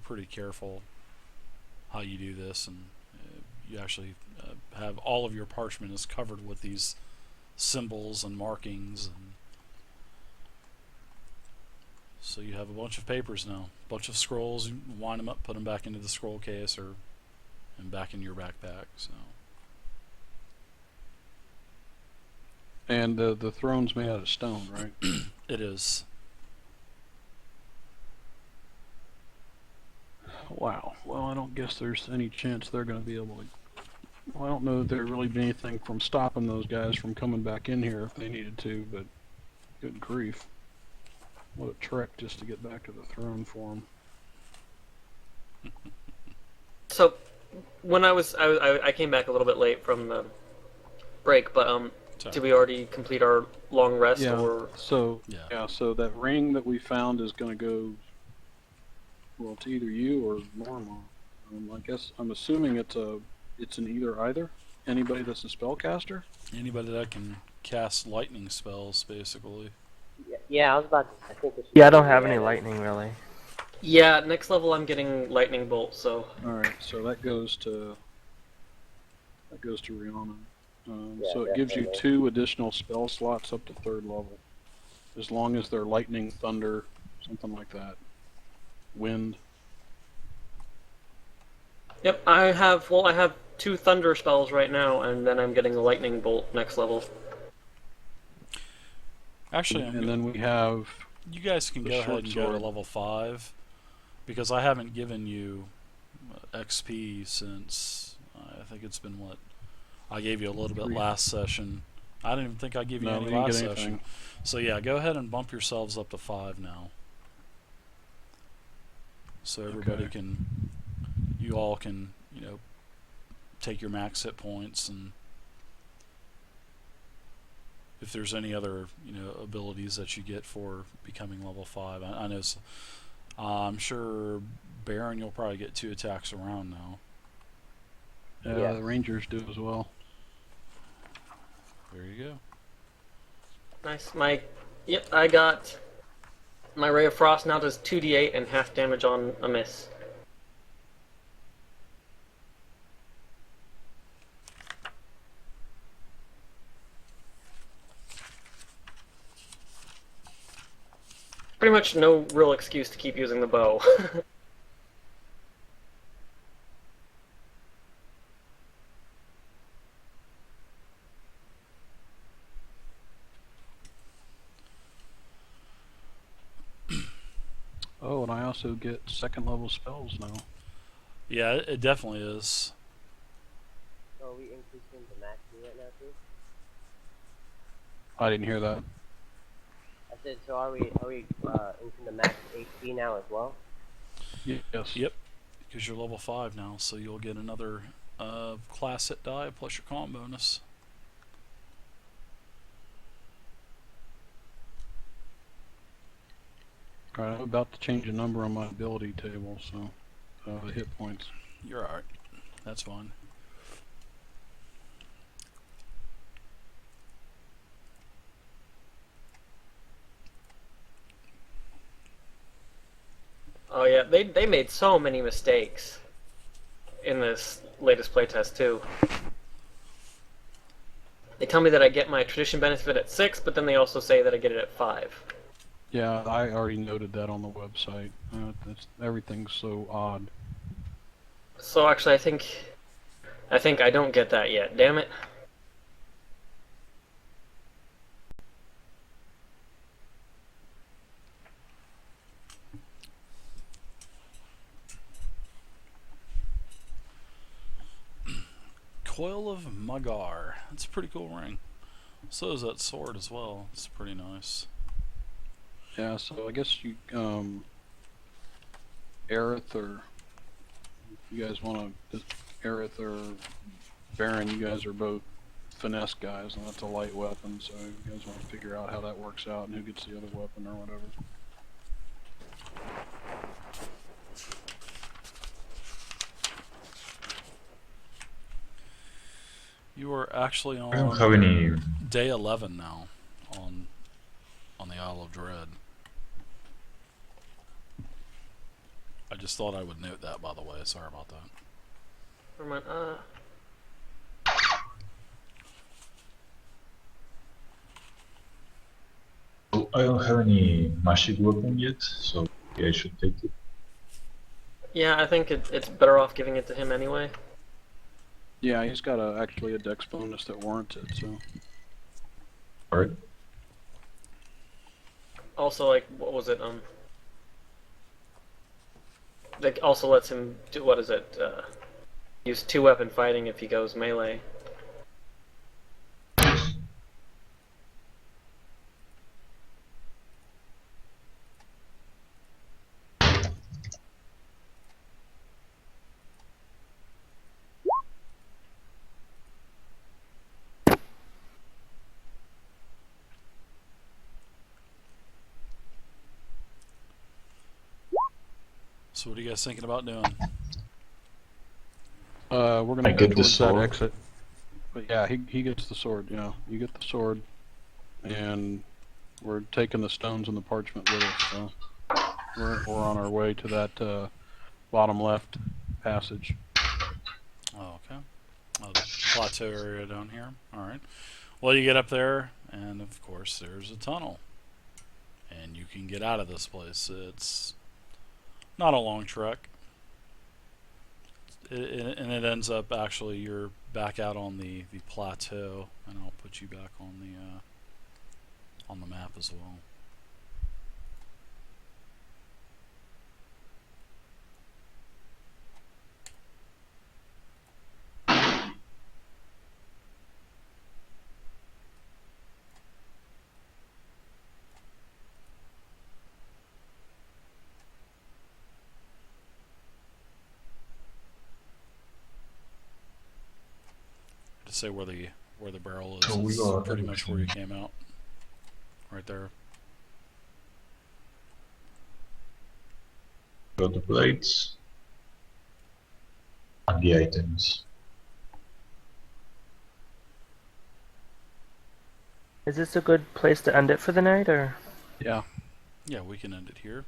pretty careful how you do this, and you actually have all of your parchment is covered with these symbols and markings, and so you have a bunch of papers now, a bunch of scrolls. You wind them up, put them back into the scroll case, or and back in your backpack. So. And the throne's made out of stone, right? It is. Wow. Well, I don't guess there's any chance they're going to be able to. Well, I don't know that there'd really be anything from stopping those guys from coming back in here if they needed to, but good grief. What a trek just to get back to the throne for them. So, when I came back a little bit late from the break, but did we already complete our long rest? Yeah. Or So Yeah. So that ring that we found is going to go, well, to either you or Norma. I guess I'm assuming it's an either either. Anybody that's a spellcaster. Anybody that can cast lightning spells, basically. Yeah, I was about to. I think it should Yeah, I be don't have the, any lightning really. yeah, next level I'm getting lightning bolt. So All right. So that goes to Rihanna. Yeah, So it gives you definitely. 2 additional spell slots up to 3rd level, as long as they're lightning, thunder, something like that. Wind. yep, I have 2 thunder spells right now, and then I'm getting a lightning bolt next level. Actually, And then we have. you guys can the go ahead short and go to sword. level 5, because I haven't given you XP since I think it's been what I gave you a little bit 3. last session. I didn't even think I gave you No, any we didn't last get session. anything. So yeah, go ahead and bump yourselves up to 5 now. So everybody Okay. can, you all can, take your max hit points, and if there's any other, abilities that you get for becoming level 5. I know, I'm sure Baron, you'll probably get 2 attacks around now. Yeah. The Rangers do as well. There you go. Nice. I got my Ray of Frost now does 2d8 and half damage on a miss. Pretty much no real excuse to keep using the bow. Oh, and I also get 2nd level spells now. Yeah, it definitely is. So are we increasing the max right now too? I didn't hear that. I said, so are we increasing the max HP now as well? Yes. Yep, because you're level 5 now, so you'll get another class hit die plus your con bonus. Alright, I'm about to change a number on my ability table, so the hit points. You're alright. That's fine. Oh yeah, they made so many mistakes in this latest playtest too. They tell me that I get my tradition benefit at 6, but then they also say that I get it at 5. Yeah, I already noted that on the website. Everything's so odd. So actually, I think I don't get that yet. Damn it. Coil of Magar. That's a pretty cool ring. So is that sword as well. It's pretty nice. Yeah, so I guess you, Aerith, or you guys want to, Aerith or Baron, you guys are both finesse guys, and that's a light weapon, so you guys want to figure out how that works out and who gets the other weapon or whatever. You are actually I don't on have any. day 11 now on the Isle of Dread. I just thought I would note that, by the way. Sorry about that. Never mind. So I don't have any magic weapon yet, so yeah, I should take it. Yeah, I think it's better off giving it to him anyway. Yeah, he's got actually a dex bonus that warrants it, so. Alright. Also, like, what was it? That also lets him do, what is it? Use 2-weapon fighting if he goes melee. So what are you guys thinking about doing? We're gonna I go get the towards that sword. exit. But yeah, he gets the sword, you know. You get the sword, and we're taking the stones and the parchment with us, so we're on our way to that bottom left passage. Oh, okay. Oh, the plateau area down here. Alright. Well, you get up there, and of course, there's a tunnel. And you can get out of this place. It's not a long trek. And it ends up, actually, you're back out on the plateau. And I'll put you back on the map as well. To say where the barrel is, So we is are pretty much where you everything. came out. Right there. Got the plates and the items. Is this a good place to end it for the night, or? Yeah. Yeah, we can end it here.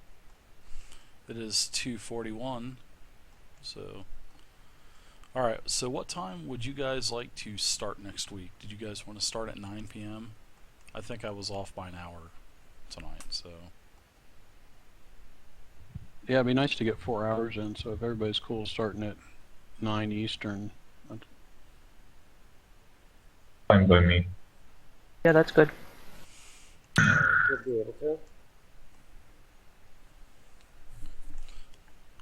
It is 2:41. So, all right. So, what time would you guys like to start next week? Did you guys want to start at 9 p.m.? I think I was off by an hour tonight. So, Yeah, it'd be nice to get 4 hours in, so if everybody's cool starting at 9 Eastern. Fine by me. Yeah, that's good. Should be able to.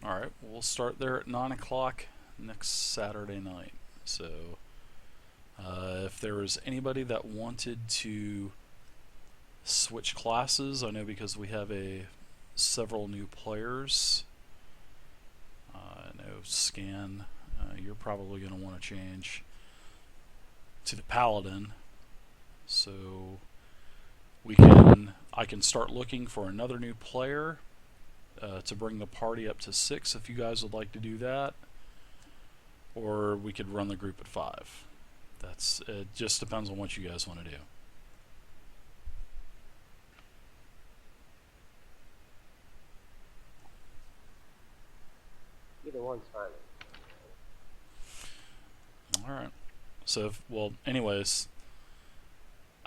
all right. We'll start there at 9 o'clock next Saturday night. So, if there was anybody that wanted to switch classes, I know because we have several new players. I know Scan, you're probably going to want to change to the Paladin. So I can start looking for another new player to bring the party up to 6 if you guys would like to do that. Or we could run the group at 5. It just depends on what you guys want to do. Either one's fine. Alright. So, anyways,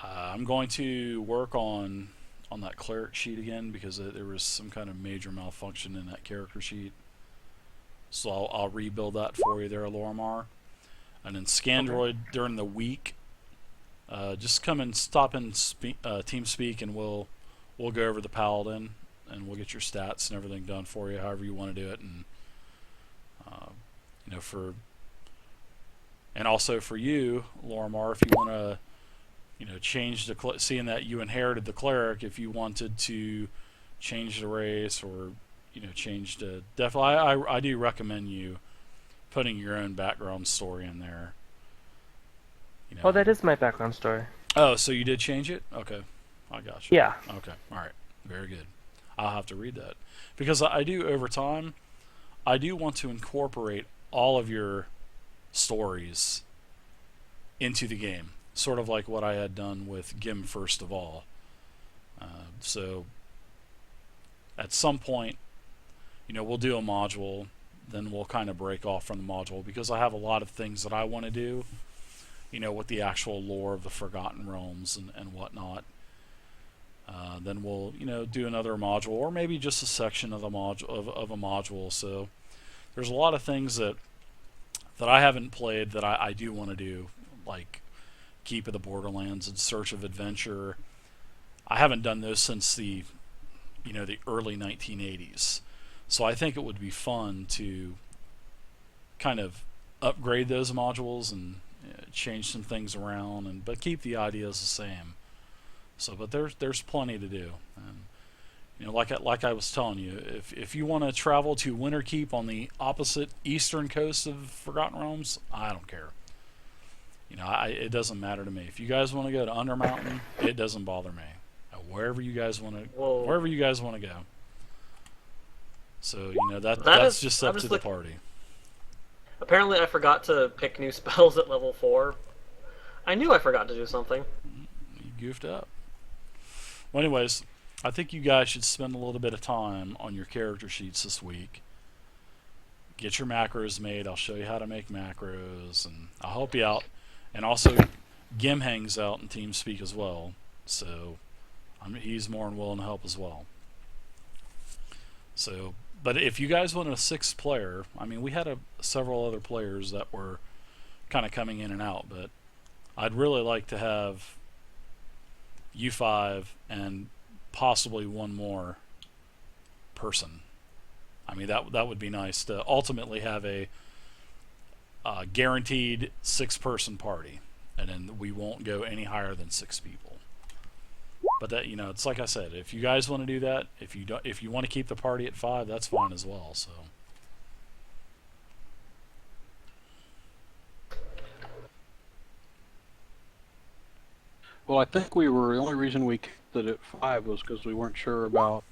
I'm going to work on that cleric sheet again because there was some kind of major malfunction in that character sheet. So I'll rebuild that for you there, Lorimar. And then Scandroid during the week, just come and stop in TeamSpeak, and we'll go over the Paladin, and we'll get your stats and everything done for you, however you want to do it, and and also for you, Lorimar, if you want to, change seeing that you inherited the cleric, if you wanted to change the race or change the definitely, I do recommend you putting your own background story in there. Oh, that is my background story. Oh, so you did change it? Okay, I got you. Yeah. Okay, all right, very good. I'll have to read that because I do over time. I do want to incorporate all of your stories into the game, sort of like what I had done with Gim First of All. So at some point, we'll do a module, then we'll kind of break off from the module because I have a lot of things that I want to do, with the actual lore of the Forgotten Realms and whatnot. Then we'll, do another module, or maybe just a section of the of a module. So there's a lot of things that I haven't played that I do want to do, like Keep of the Borderlands and Search of Adventure. I haven't done those since the early 1980s. So I think it would be fun to kind of upgrade those modules and change some things around, but keep the ideas the same. So, but there's plenty to do, and like I was telling you, if you want to travel to Winterkeep on the opposite eastern coast of Forgotten Realms, I don't care. It doesn't matter to me. If you guys want to go to Undermountain, it doesn't bother me. Wherever you guys want to go. So that's just up to the party. Apparently, I forgot to pick new spells at level 4. I knew I forgot to do something. You goofed up. Well, anyways, I think you guys should spend a little bit of time on your character sheets this week. Get your macros made. I'll show you how to make macros, and I'll help you out. And also, Gim hangs out in TeamSpeak as well, so he's more than willing to help as well. So, but if you guys wanted a 6th player, we had several other players that were kind of coming in and out, but I'd really like to have you 5 and possibly one more person. That would be nice to ultimately have a guaranteed 6-person party, and then we won't go any higher than 6 people. But that, it's like I said, if you guys want to do that, if you want to keep the party at 5, that's fine as well. So. Well, I think the only reason we kept it at 5 was because we weren't sure about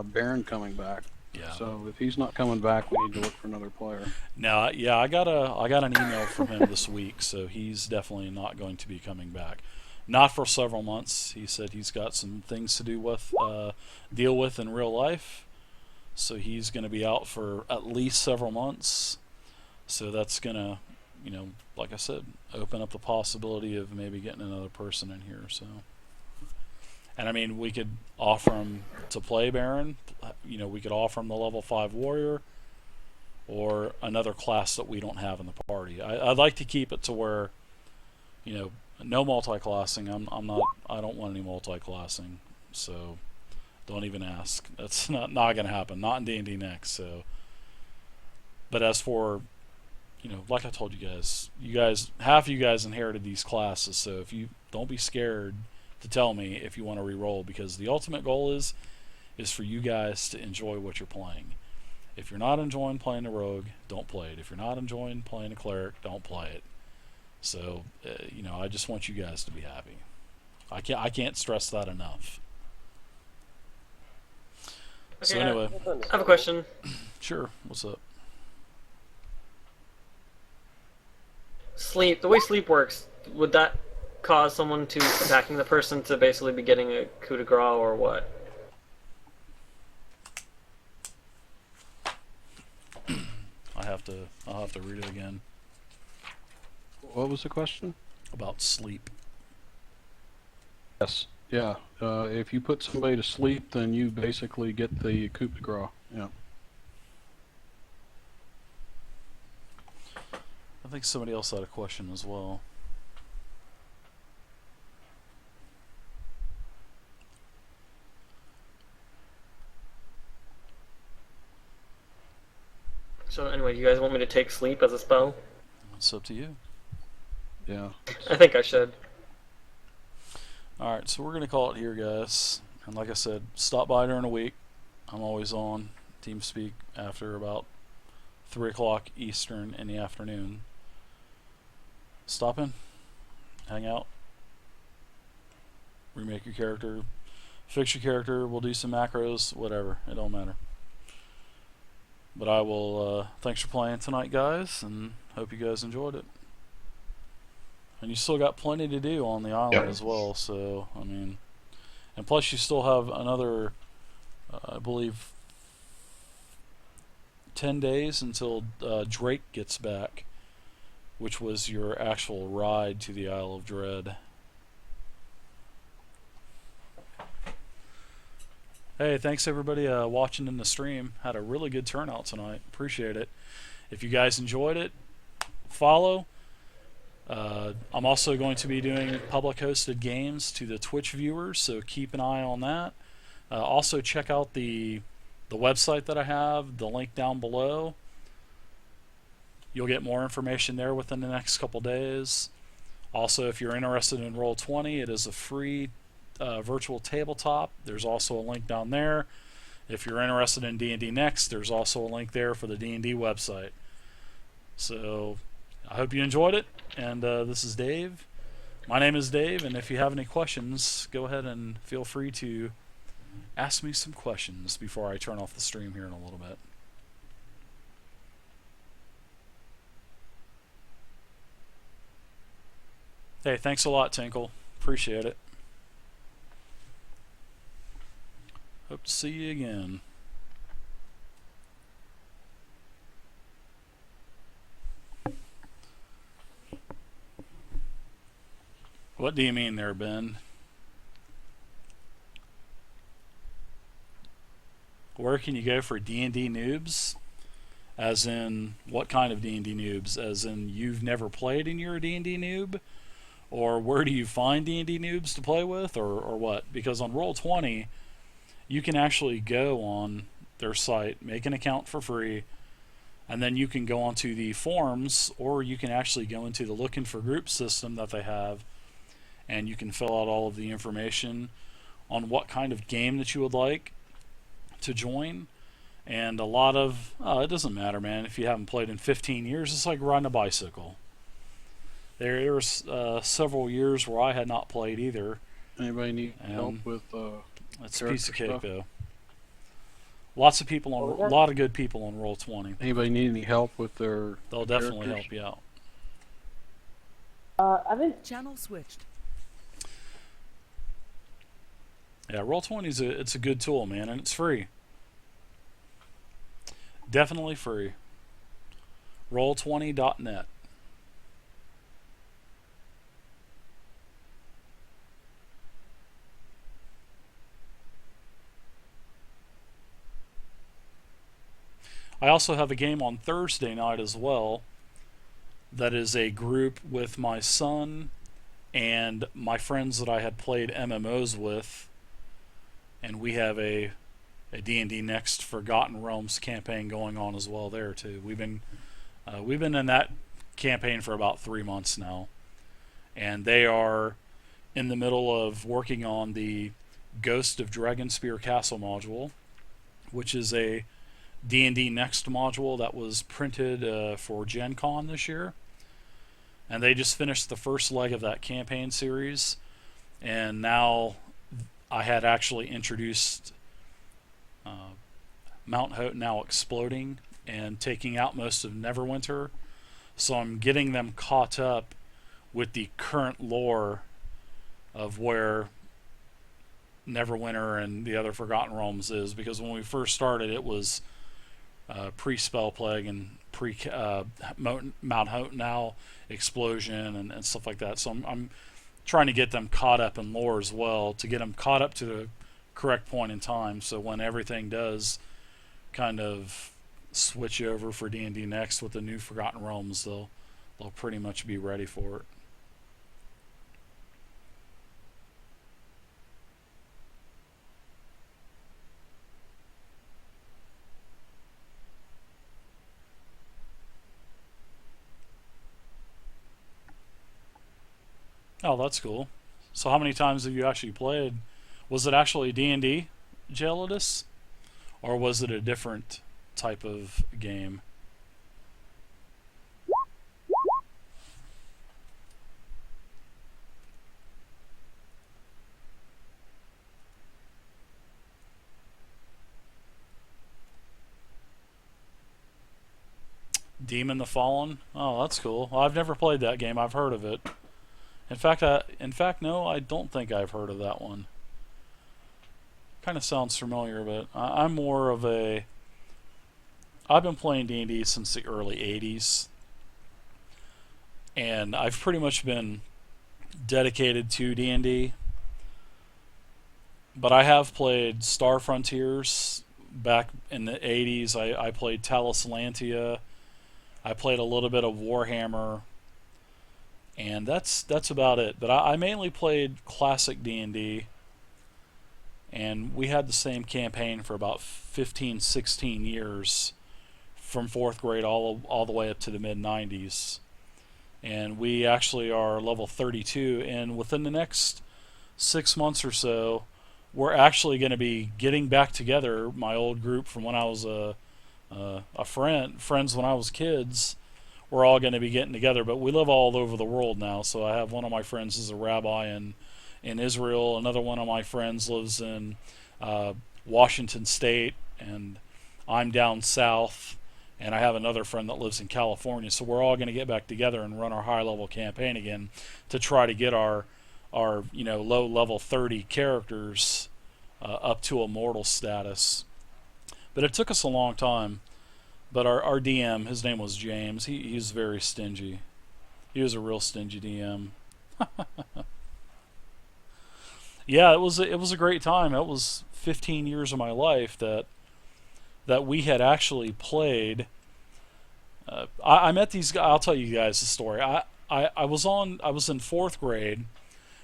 Baron coming back. Yeah. So if he's not coming back, we need to look for another player. No, yeah, I got an email from him this week, so he's definitely not going to be coming back. Not for several months. He said he's got some things to deal with in real life, so he's going to be out for at least several months. So that's going to, like I said, open up the possibility of maybe getting another person in here. So, and we could offer him to play Baron. We could offer him the level 5 warrior, or another class that we don't have in the party. I'd like to keep it to where, no multi-classing. I don't want any multi-classing. So don't even ask. That's not going to happen. Not in D&D Next. So, but as for, like I told you guys, half of you guys inherited these classes. So if you don't be scared to tell me if you want to re-roll, because the ultimate goal is for you guys to enjoy what you're playing. If you're not enjoying playing a rogue, don't play it. If you're not enjoying playing a cleric, don't play it. So, I just want you guys to be happy. I can't stress that enough. Okay, So anyway, I have a question. Sure. What's up? Sleep. The way sleep works, would that cause someone to attacking the person to basically be getting a coup de grace or what? I'll have to read it again. What was the question? About sleep. Yes. Yeah. If you put somebody to sleep, then you basically get the coup de grace. Yeah. I think somebody else had a question as well. So anyway, you guys want me to take sleep as a spell? It's up to you. Yeah. I think I should. Alright, so we're going to call it here, guys. And like I said, stop by during the week. I'm always on TeamSpeak after about 3 o'clock Eastern in the afternoon. Stop in, hang out, remake your character, fix your character, we'll do some macros, whatever, it don't matter. But I will, thanks for playing tonight, guys, and hope you guys enjoyed it. And you still got plenty to do on the island as well, so, and plus you still have another, I believe, 10 days until Drake gets back, which was your actual ride to the Isle of Dread. Hey, thanks everybody watching in the stream. Had a really good turnout tonight. Appreciate it. If you guys enjoyed it, follow. I'm also going to be doing public hosted games to the Twitch viewers, so keep an eye on that. Also check out the website that I have, the link down below. You'll get more information there within the next couple days. Also, if you're interested in Roll20, it is a free virtual tabletop. There's also a link down there. If you're interested in D&D Next, there's also a link there for the D&D website. So I hope you enjoyed it, and this is Dave. My name is Dave, and if you have any questions, go ahead and feel free to ask me some questions before I turn off the stream here in a little bit. Hey, thanks a lot, Tinkle. Appreciate it. Hope to see you again. What do you mean there, Ben? Where can you go for D&D noobs? As in, what kind of D&D noobs? As in, you've never played and you're a D&D noob? Or where do you find D&D noobs to play with? Or what? Because on Roll20, you can actually go on their site, make an account for free, and then you can go onto the forums, or you can actually go into the looking for group system that they have, and you can fill out all of the information on what kind of game that you would like to join. And a lot of, it doesn't matter, man, if you haven't played in 15 years, it's like riding a bicycle. There was several years where I had not played either. Anybody need help with it's a piece of cake, stuff? though. Lots of people on, a lot of good people on Roll20. Anybody need any help with their They'll definitely characters? help you out. I've been Channel switched. Yeah, Roll20 it's a good tool, man, and it's free. Definitely free. Roll20.net. I also have a game on Thursday night as well that is a group with my son and my friends that I had played MMOs with, and we have a D&D Next Forgotten Realms campaign going on as well there too. We've been in that campaign for about 3 months now, and they are in the middle of working on the Ghost of Dragonspear Castle module, which is a D&D Next module that was printed for Gen Con this year. And they just finished the first leg of that campaign series, and now I had actually introduced Mount Hope now exploding and taking out most of Neverwinter, so I'm getting them caught up with the current lore of where Neverwinter and the other Forgotten Realms is, because when we first started it was pre-Spell Plague and Mount Hope now explosion and stuff like that. So I'm trying to get them caught up in lore as well, to get them caught up to the correct point in time, so when everything does kind of switch over for D&D Next with the new Forgotten Realms, they'll pretty much be ready for it. Oh, that's cool. So how many times have you actually played? Was it actually D&D, Gelidus? Or was it a different type of game? Demon the Fallen? Oh, that's cool. Well, I've never played that game. I've heard of it. In fact, no, I don't think I've heard of that one. Kind of sounds familiar, but I'm more of a I've been playing D&D since the early 80s, and I've pretty much been dedicated to D&D. But I have played Star Frontiers back in the 80s. I played Talos Atlantia. I played a little bit of Warhammer, and that's about it. But I mainly played classic D&D, and we had the same campaign for about 15, 16 years, from 4th grade all the way up to the mid-90s. And we actually are level 32, and within the next 6 months or so, we're actually going to be getting back together, my old group from when I was friends when I was kids. We're all going to be getting together, but we live all over the world now. So I have one of my friends is a rabbi in Israel. Another one of my friends lives in Washington State, and I'm down south. And I have another friend that lives in California. So we're all going to get back together and run our high-level campaign again to try to get our low level 30 characters up to immortal status. But it took us a long time. But our DM, his name was James, he's very stingy. He was a real stingy DM. Yeah, it was a great time. It was 15 years of my life that we had actually played. I met these guys. I'll tell you guys the story. I was in 4th grade,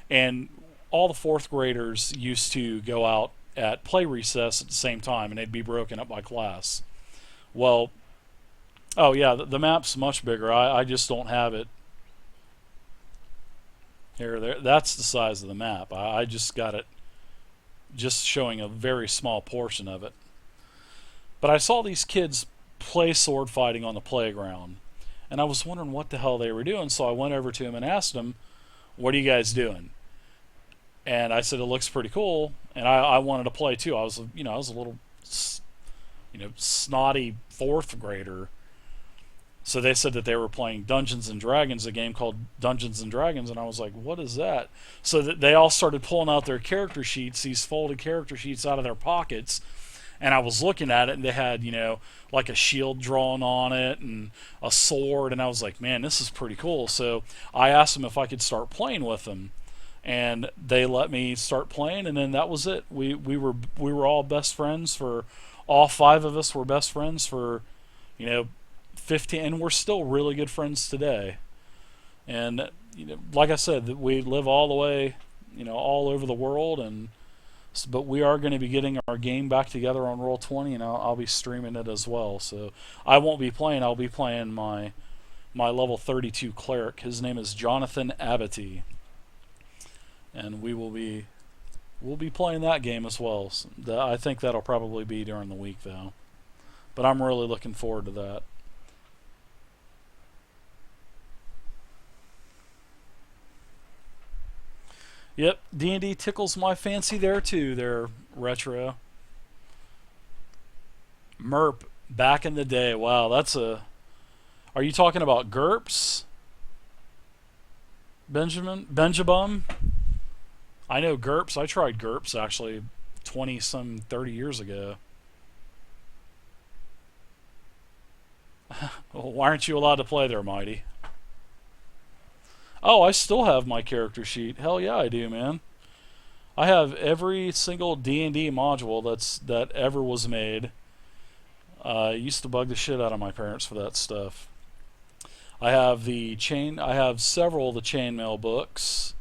and all the 4th graders used to go out at play recess at the same time, and they'd be broken up by class. Well, oh yeah, the map's much bigger. I just don't have it here. There, that's the size of the map. I just got it, just showing a very small portion of it. But I saw these kids play sword fighting on the playground, and I was wondering what the hell they were doing. So I went over to them and asked them, "What are you guys doing?" And I said, "It looks pretty cool," and I wanted to play too. I was a little, snotty 4th grader. So they said that they were playing Dungeons and Dragons, a game called Dungeons and Dragons, and I was like, "What is that?" So that they all started pulling out their character sheets, these folded character sheets, out of their pockets. And I was looking at it, and they had, like a shield drawn on it and a sword, and I was like, man, this is pretty cool. So I asked them if I could start playing with them, and they let me start playing, and then that was it. We were all best friends for, all 5 of us were best friends for, 15, and we're still really good friends today. And like I said, we live all the way, all over the world, but we are going to be getting our game back together on Roll20, and I'll be streaming it as well. So I won't be playing. I'll be playing my level 32 cleric. His name is Jonathan Abity, and we'll be playing that game as well. So I think that'll probably be during the week though, but I'm really looking forward to that. Yep, D&D tickles my fancy there too, there, Retro. Merp, back in the day. Wow, that's a... Are you talking about GURPS? Benjabum? I know GURPS. I tried GURPS actually 30 years ago. Well, why aren't you allowed to play there, Mighty? Oh, I still have my character sheet. Hell yeah, I do, man. I have every single D&D module that ever was made. I used to bug the shit out of my parents for that stuff. I have several of the chainmail books.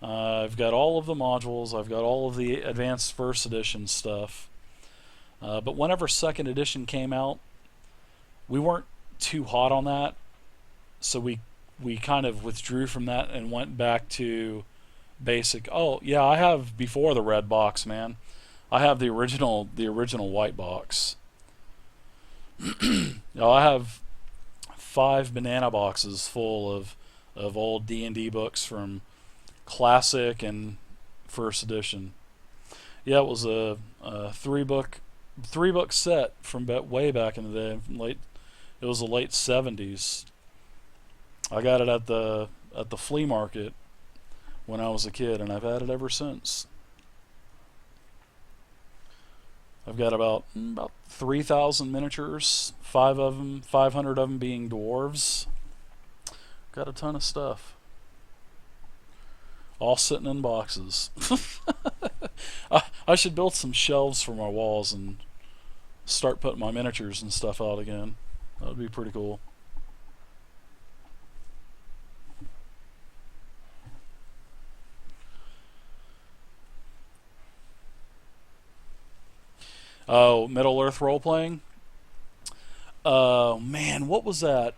I've got all of the modules. I've got all of the advanced 1st edition stuff. But whenever 2nd edition came out, we weren't too hot on that, so we kind of withdrew from that and went back to basic. Oh yeah, I have before the red box, man. I have the original white box. I have 5 banana boxes full of old D&D books from classic and 1st edition. Yeah, it was a 3-book set from way back in the day. It was the late 70s. I got it at the flea market when I was a kid, and I've had it ever since. I've got about 3,000 miniatures, 500 of them being dwarves. Got a ton of stuff. All sitting in boxes. I should build some shelves for my walls and start putting my miniatures and stuff out again. That would be pretty cool. Oh, Middle Earth role-playing? Oh, man, what was that?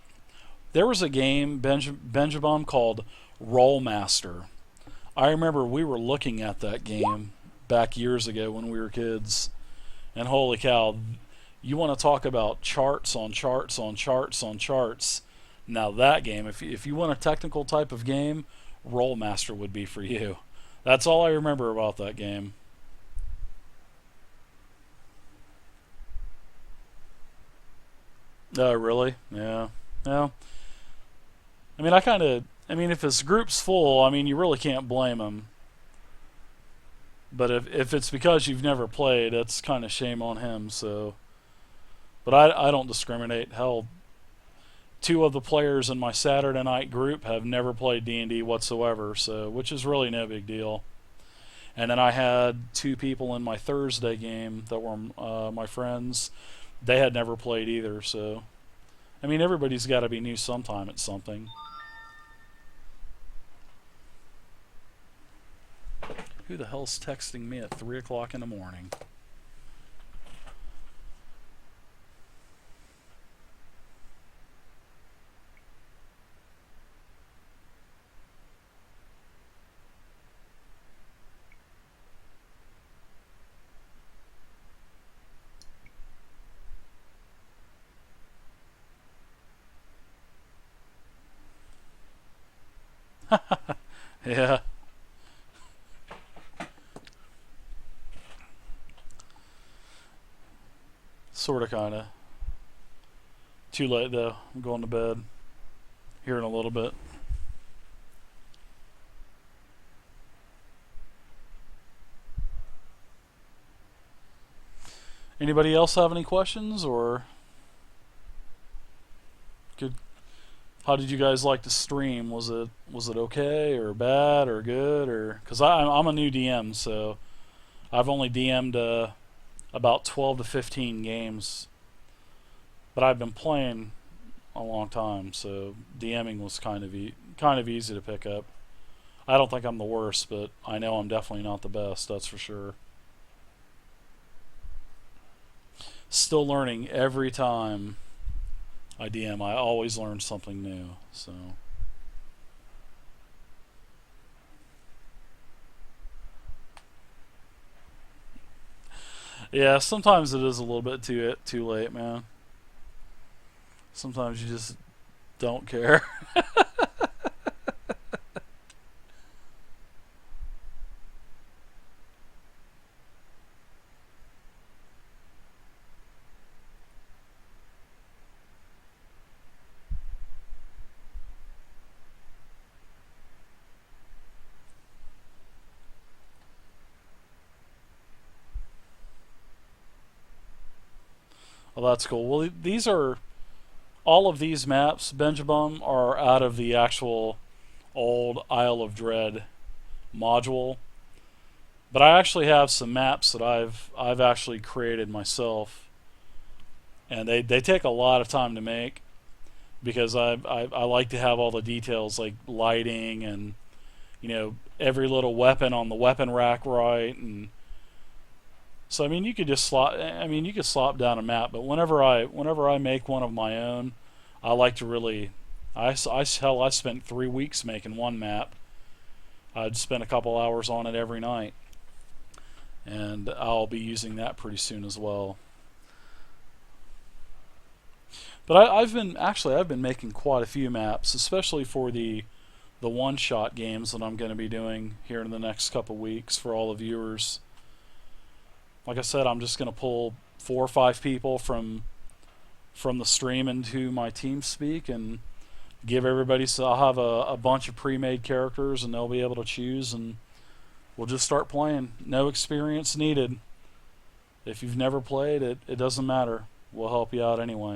There was a game, Benjabom, called Rollmaster. I remember we were looking at that game back years ago when we were kids. And holy cow, you want to talk about charts on charts on charts on charts. Now that game, if you want a technical type of game, Rollmaster would be for you. That's all I remember about that game. Oh, really? Yeah. Well, I mean, if his group's full, I mean, you really can't blame him. But if it's because you've never played, that's kind of shame on him, so. But I don't discriminate. Hell, 2 of the players in my Saturday night group have never played D&D whatsoever, so, which is really no big deal. And then I had 2 people in my Thursday game that were my friends. They had never played either, so. I mean, everybody's got to be new sometime at something. Who the hell's texting me at 3 o'clock in the morning? Yeah. Sorta, kinda. Too late though. I'm going to bed here in a little bit. Anybody else have any questions, or good? How did you guys like to stream? Was it okay or bad or good, or because I'm a new DM, so I've only DM'd about 12 to 15 games, but I've been playing a long time, so DMing was kind of easy to pick up. I don't think I'm the worst, but I know I'm definitely not the best. That's for sure. Still learning every time I DM. I always learn something new, so. Yeah, sometimes it is a little bit too late, man. Sometimes you just don't care. Well, that's cool. Well, all of these maps, Benjabum, are out of the actual old Isle of Dread module. But I actually have some maps that I've actually created myself, and they take a lot of time to make because I like to have all the details like lighting and every little weapon on the weapon rack right. And so I mean you could slop down a map, but whenever I make one of my own, I like to really I spent 3 weeks making one map. I'd spend a couple hours on it every night, and I'll be using that pretty soon as well. But I've been making quite a few maps, especially for the one-shot games that I'm going to be doing here in the next couple weeks for all the viewers. Like I said, I'm just going to pull 4 or 5 people from the stream into my TeamSpeak and give everybody. So I'll have a bunch of pre-made characters, and they'll be able to choose, and we'll just start playing. No experience needed. If you've never played, it doesn't matter. We'll help you out anyway.